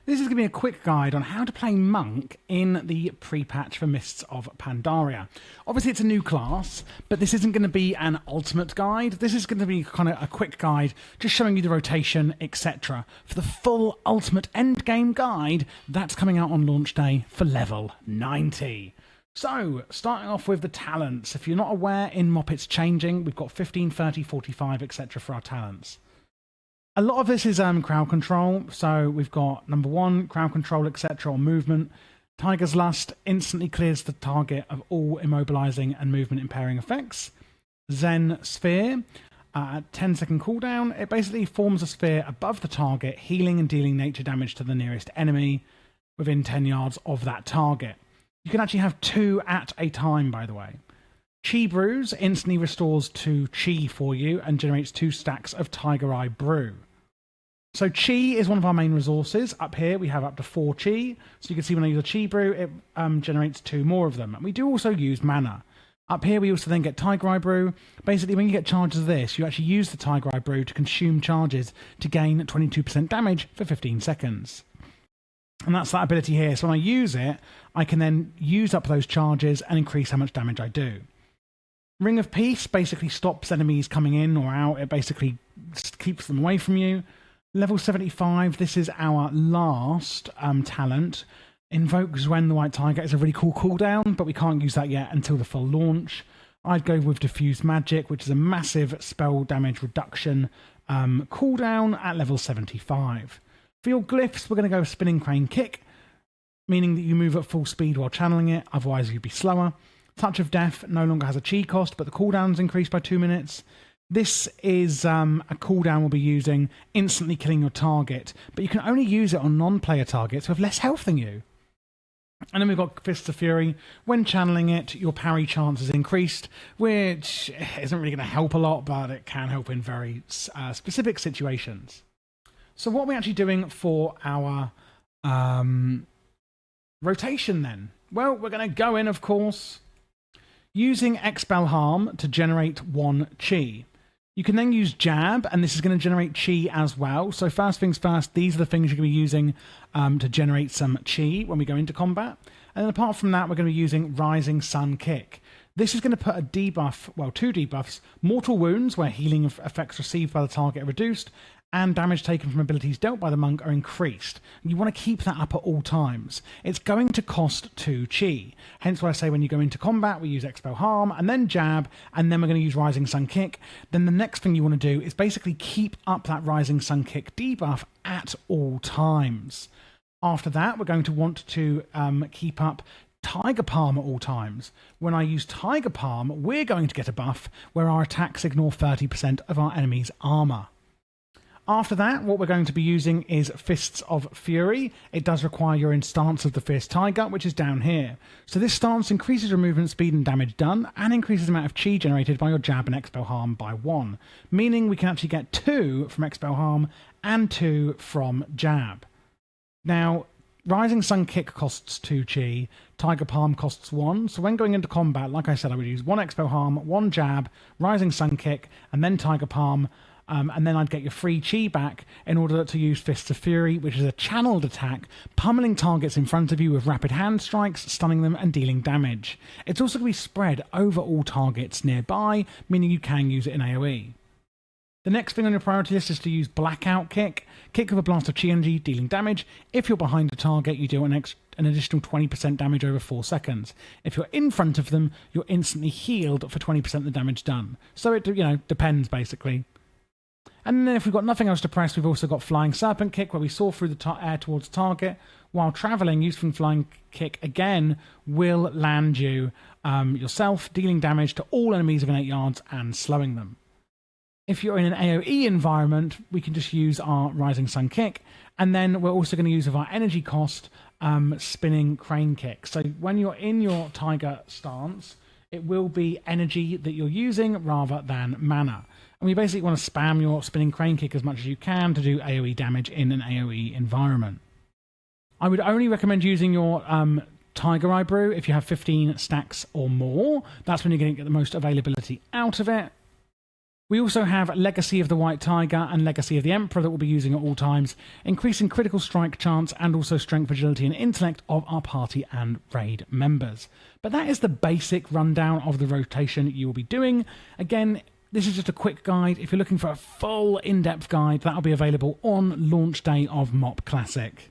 This is going to be a quick guide on how to play Monk in the pre-patch for Mists of Pandaria. Obviously it's a new class, but this isn't going to be an ultimate guide. This is going to be kind of a quick guide, just showing you the rotation, etc. for the full ultimate endgame guide that's coming out on launch day for level 90. So, starting off with the talents. If you're not aware, in MoP it's changing. We've got 15, 30, 45, etc. for our talents. A lot of this is crowd control, so we've got number 1, crowd control, etc., or movement. Tiger's Lust instantly clears the target of all immobilizing and movement impairing effects. Zen Sphere, 10-second cooldown. It basically forms a sphere above the target, healing and dealing nature damage to the nearest enemy within 10 yards of that target. You can actually have 2 at a time, by the way. Chi Brews instantly restores 2 Chi for you and generates 2 stacks of Tiger Eye Brew. So Chi is one of our main resources. Up here we have up to 4 Chi. So you can see when I use a Chi Brew, it generates 2 more of them. And we do also use mana. Up here we also then get Tiger Eye Brew. Basically when you get charges of this, you actually use the Tiger Eye Brew to consume charges to gain 22% damage for 15 seconds. And that's that ability here. So when I use it, I can then use up those charges and increase how much damage I do. Ring of Peace basically stops enemies coming in or out. It basically keeps them away from you. Level 75, this is our last talent. Invokes when the White Tiger is a really cool cooldown, but we can't use that yet until the full launch. I'd go with Diffuse Magic, which is a massive spell damage reduction cooldown at level 75. For your Glyphs, we're going to go Spinning Crane Kick, meaning that you move at full speed while channeling it, otherwise you'd be slower. Touch of Death no longer has a chi cost, but the cooldown's increased by 2 minutes. This is a cooldown we'll be using, instantly killing your target, but you can only use it on non-player targets with less health than you. And then we've got Fists of Fury. When channeling it, your parry chance is increased, which isn't really going to help a lot, but it can help in very specific situations. So what are we actually doing for our rotation then? Well, we're going to go in, of course, using Expel Harm to generate 1 Chi. You can then use Jab, and this is going to generate Chi as well. So first things first, these are the things you're going to be using to generate some Chi when we go into combat. And then apart from that, we're going to be using Rising Sun Kick. This is going to put a debuff, well, 2 debuffs, Mortal Wounds, where healing effects received by the target are reduced, and damage taken from abilities dealt by the monk are increased. You want to keep that up at all times. It's going to cost 2 Chi. Hence why I say when you go into combat, we use Expel Harm, and then Jab, and then we're going to use Rising Sun Kick. Then the next thing you want to do is basically keep up that Rising Sun Kick debuff at all times. After that, we're going to want to keep up Tiger Palm at all times. When I use Tiger Palm, we're going to get a buff where our attacks ignore 30% of our enemy's armor. After that, what we're going to be using is Fists of Fury. It does require you're in stance of the Fierce Tiger, which is down here. So this stance increases your movement speed and damage done, and increases the amount of Chi generated by your Jab and Expel Harm by 1. Meaning we can actually get 2 from Expel Harm and 2 from Jab. Now, Rising Sun Kick costs 2 Chi, Tiger Palm costs 1, so when going into combat, like I said, I would use 1 Expel Harm, 1 Jab, Rising Sun Kick, and then Tiger Palm, and then I'd get your free Chi back in order to use Fists of Fury, which is a channeled attack, pummeling targets in front of you with rapid hand strikes, stunning them and dealing damage. It's also going to be spread over all targets nearby, meaning you can use it in AoE. The next thing on your priority list is to use Blackout Kick. Kick with a blast of Chi energy, dealing damage. If you're behind a target, you do an additional 20% damage over 4 seconds. If you're in front of them, you're instantly healed for 20% of the damage done. So it, depends basically. And then if we've got nothing else to press, we've also got Flying Serpent Kick, where we soar through the air towards target. While travelling, using Flying Kick again will land you yourself, dealing damage to all enemies within 8 yards and slowing them. If you're in an AoE environment, we can just use our Rising Sun Kick, and then we're also going to use of our energy cost, Spinning Crane Kick. So when you're in your Tiger stance, it will be energy that you're using rather than mana. And we basically want to spam your Spinning Crane Kick as much as you can to do AoE damage in an AoE environment. I would only recommend using your Tiger Eye Brew if you have 15 stacks or more. That's when you're going to get the most availability out of it. We also have Legacy of the White Tiger and Legacy of the Emperor that we'll be using at all times, increasing critical strike chance and also strength, agility and intellect of our party and raid members. But that is the basic rundown of the rotation you will be doing. Again, this is just a quick guide. If you're looking for a full in-depth guide, that'll be available on launch day of MoP Classic.